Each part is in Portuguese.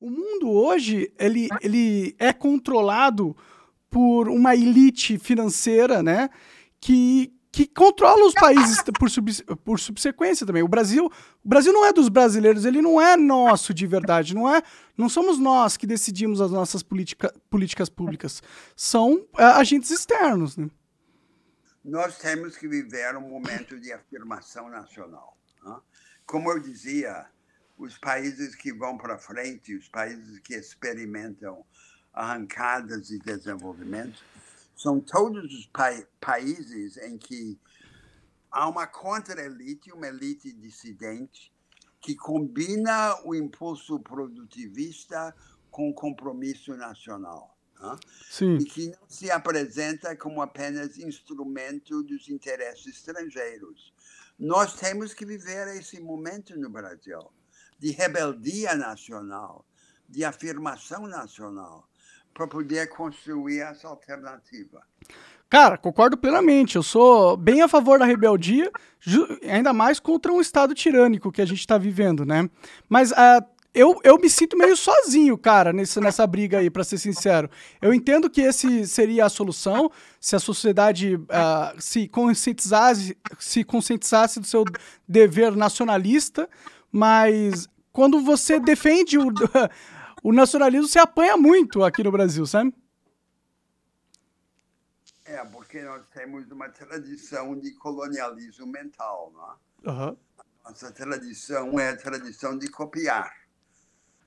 O mundo hoje, ele é controlado por uma elite financeira, né, que controla os países por subsequência também. O Brasil não é dos brasileiros, ele não é nosso de verdade, não somos nós que decidimos as nossas políticas públicas, são agentes externos, né? Nós temos que viver um momento de afirmação nacional, né? Como eu dizia, os países que vão para frente, os países que experimentam arrancadas de desenvolvimento, são todos os países em que há uma contra-elite, uma elite dissidente, que combina o impulso produtivista com o compromisso nacional, né? Sim. E que não se apresenta como apenas instrumento dos interesses estrangeiros. Nós temos que viver esse momento no Brasil de rebeldia nacional, de afirmação nacional, para poder construir essa alternativa. Cara, concordo plenamente. Eu sou bem a favor da rebeldia, ainda mais contra um Estado tirânico que a gente está vivendo, né? Mas eu me sinto meio sozinho, cara, nessa briga aí, para ser sincero. Eu entendo que esse seria a solução, se a sociedade se conscientizasse do seu dever nacionalista, mas quando você defende o nacionalismo, você apanha muito aqui no Brasil, sabe? Porque nós temos uma tradição de colonialismo mental, não é? Uhum. Nossa tradição é a tradição de copiar.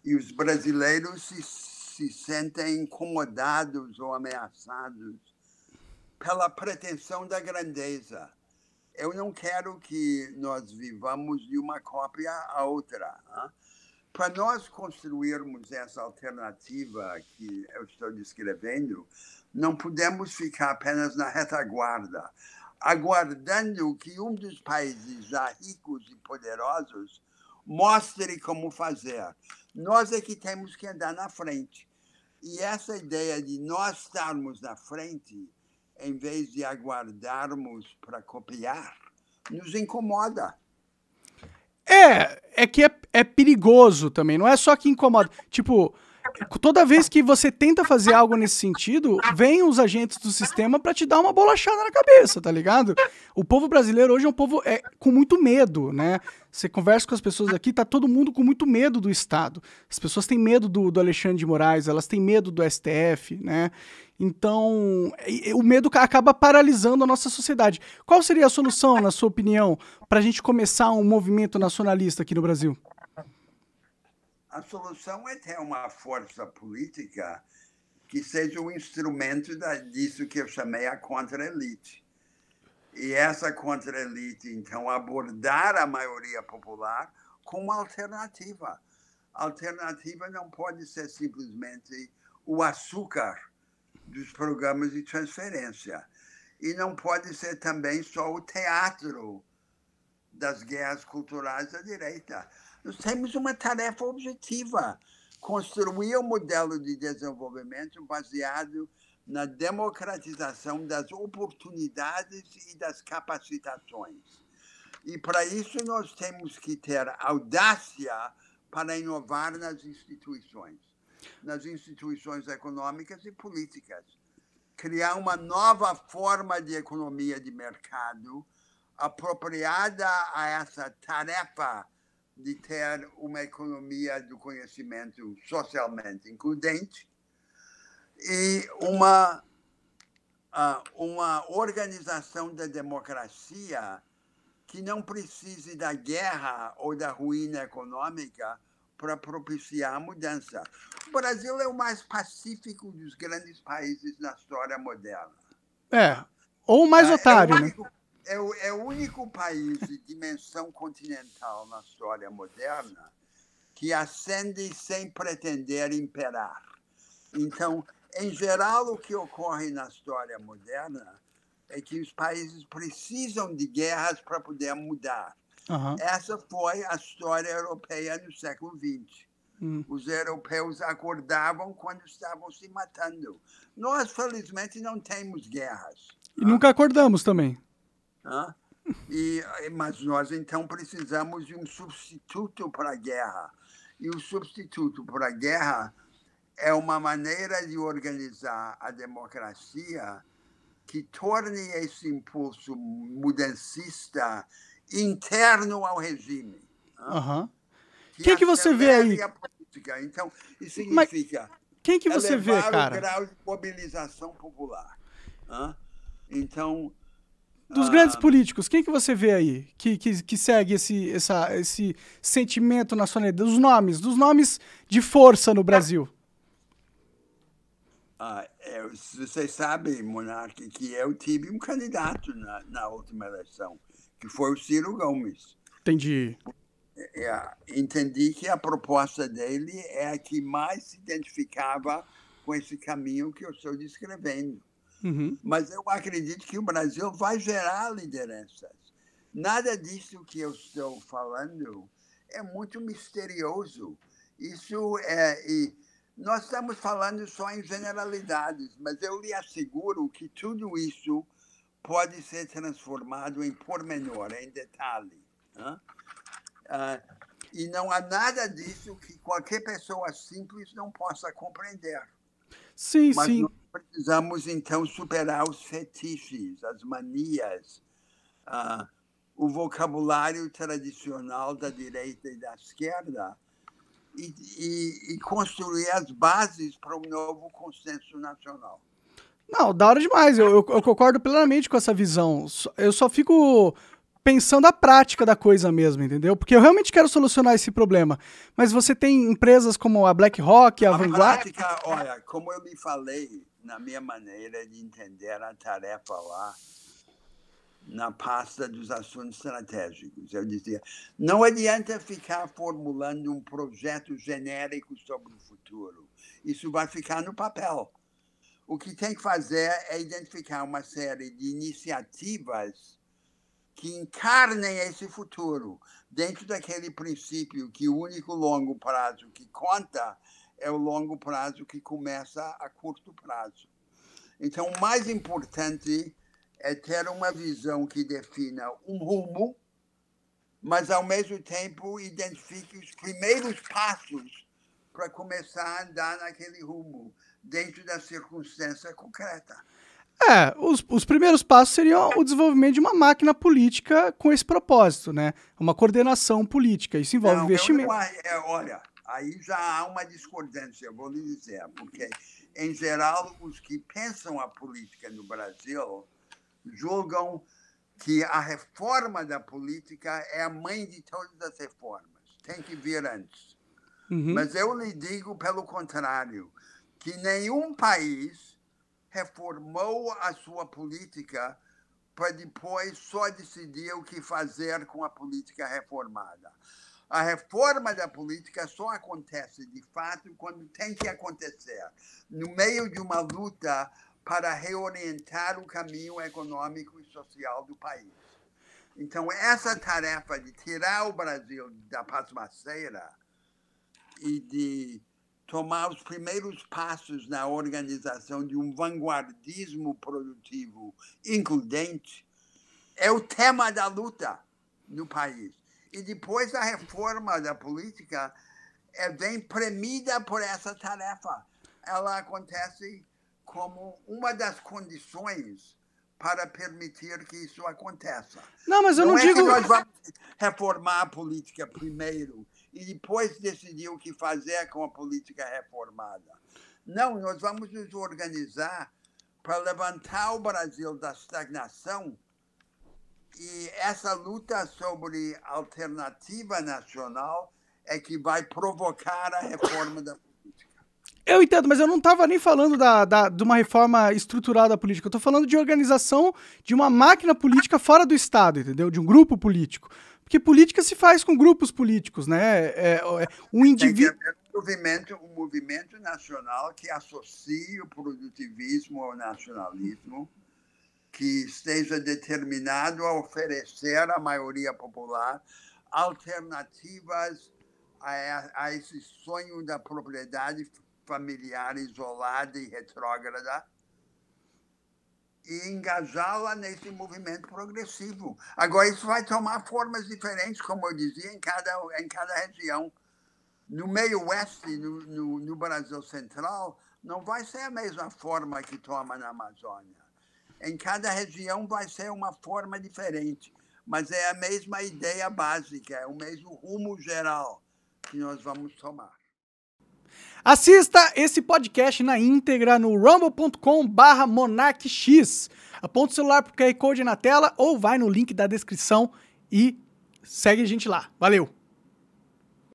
E os brasileiros se sentem incomodados ou ameaçados pela pretensão da grandeza. Eu não quero que nós vivamos de uma cópia à outra, né? Para nós construirmos essa alternativa que eu estou descrevendo, não podemos ficar apenas na retaguarda, aguardando que um dos países já ricos e poderosos mostre como fazer. Nós é que temos que andar na frente. E essa ideia de nós estarmos na frente, em vez de aguardarmos para copiar, nos incomoda. É que é perigoso também, não é só que incomoda. Tipo, toda vez que você tenta fazer algo nesse sentido, vem os agentes do sistema pra te dar uma bolachada na cabeça, tá ligado? O povo brasileiro hoje é um povo com muito medo, né? Você conversa com as pessoas aqui, tá todo mundo com muito medo do Estado. As pessoas têm medo do Alexandre de Moraes, elas têm medo do STF, né? Então, o medo acaba paralisando a nossa sociedade. Qual seria a solução, na sua opinião, pra gente começar um movimento nacionalista aqui no Brasil? A solução é ter uma força política que seja um instrumento disso que eu chamei a contra-elite. E essa contra-elite, então, abordar a maioria popular com uma alternativa. A alternativa não pode ser simplesmente o açúcar dos programas de transferência. E não pode ser também só o teatro das guerras culturais da direita. Nós temos uma tarefa objetiva: construir um modelo de desenvolvimento baseado na democratização das oportunidades e das capacitações. E, para isso, nós temos que ter audácia para inovar nas instituições econômicas e políticas. Criar uma nova forma de economia de mercado apropriada a essa tarefa de ter uma economia do conhecimento socialmente includente e uma organização da democracia que não precise da guerra ou da ruína econômica para propiciar a mudança. O Brasil é o mais pacífico dos grandes países na história moderna. Ou o mais otário, né? É o único país de dimensão continental na história moderna que ascende sem pretender imperar. Então, em geral, o que ocorre na história moderna é que os países precisam de guerras para poder mudar. Uhum. Essa foi a história europeia no século XX. Os europeus acordavam quando estavam se matando. Nós, felizmente, não temos guerras. E nunca acordamos também. Mas nós, então, precisamos de um substituto para a guerra. E o substituto para a guerra é uma maneira de organizar a democracia que torne esse impulso mudancista interno ao regime. Uhum. Quem que você vê aí? A política. Então, isso significa quem que você vê, cara? o grau de mobilização popular. Então, dos grandes políticos, quem que você vê aí que segue esse sentimento nacionalista? Dos nomes de força no Brasil. Você sabe, Monark, que eu tive um candidato na última eleição, que foi o Ciro Gomes. Entendi. Entendi que a proposta dele é a que mais se identificava com esse caminho que eu estou descrevendo. Uhum. Mas eu acredito que o Brasil vai gerar lideranças. Nada disso que eu estou falando é muito misterioso. Nós estamos falando só em generalidades, mas eu lhe asseguro que tudo isso pode ser transformado em pormenor, em detalhe. E não há nada disso que qualquer pessoa simples não possa compreender. Sim, mas sim. Nós precisamos, então, superar os fetiches, as manias, o vocabulário tradicional da direita e da esquerda e construir as bases para um novo consenso nacional. Não, da hora demais. Eu concordo plenamente com essa visão. Eu só fico pensando a prática da coisa mesmo, entendeu? Porque eu realmente quero solucionar esse problema. Mas você tem empresas como a BlackRock, a Vanguard... prática, olha, como eu lhe falei, na minha maneira de entender a tarefa lá, na pasta dos assuntos estratégicos, eu dizia, não adianta ficar formulando um projeto genérico sobre o futuro. Isso vai ficar no papel. O que tem que fazer é identificar uma série de iniciativas que encarnem esse futuro, dentro daquele princípio que o único longo prazo que conta é o longo prazo que começa a curto prazo. Então, o mais importante é ter uma visão que defina um rumo, mas, ao mesmo tempo, identifique os primeiros passos para começar a andar naquele rumo, dentro da circunstância concreta. Os primeiros passos seriam o desenvolvimento de uma máquina política com esse propósito, né? Uma coordenação política. Isso envolve investimento. Olha, aí já há uma discordância, vou lhe dizer, porque, em geral, os que pensam a política no Brasil julgam que a reforma da política é a mãe de todas as reformas. Tem que vir antes. Uhum. Mas eu lhe digo, pelo contrário, que nenhum país reformou a sua política para depois só decidir o que fazer com a política reformada. A reforma da política só acontece, de fato, quando tem que acontecer, no meio de uma luta para reorientar o caminho econômico e social do país. Então, essa tarefa de tirar o Brasil da pasmaceira e de tomar os primeiros passos na organização de um vanguardismo produtivo includente é o tema da luta no país. E depois a reforma da política vem premida por essa tarefa. Ela acontece como uma das condições para permitir que isso aconteça. Não, mas eu não digo... que nós vamos reformar a política primeiro e depois decidir o que fazer com a política reformada. Não, nós vamos nos organizar para levantar o Brasil da estagnação e essa luta sobre alternativa nacional é que vai provocar a reforma da política. Eu entendo, mas eu não estava nem falando de uma reforma estrutural da política. Eu estou falando de organização de uma máquina política fora do Estado, entendeu? De um grupo político. Porque política se faz com grupos políticos, né? Um indivíduo... Tem que haver um movimento nacional que associe o produtivismo ao nacionalismo, que esteja determinado a oferecer à maioria popular alternativas a esse sonho da propriedade familiar isolada e retrógrada e engajá-la nesse movimento progressivo. Agora, isso vai tomar formas diferentes, como eu dizia, em cada região. No meio oeste, no Brasil Central, não vai ser a mesma forma que toma na Amazônia. Em cada região vai ser uma forma diferente, mas é a mesma ideia básica, é o mesmo rumo geral que nós vamos tomar. Assista esse podcast na íntegra no rumble.com/monarquix. Aponta o celular pro QR Code na tela ou vai no link da descrição e segue a gente lá. Valeu!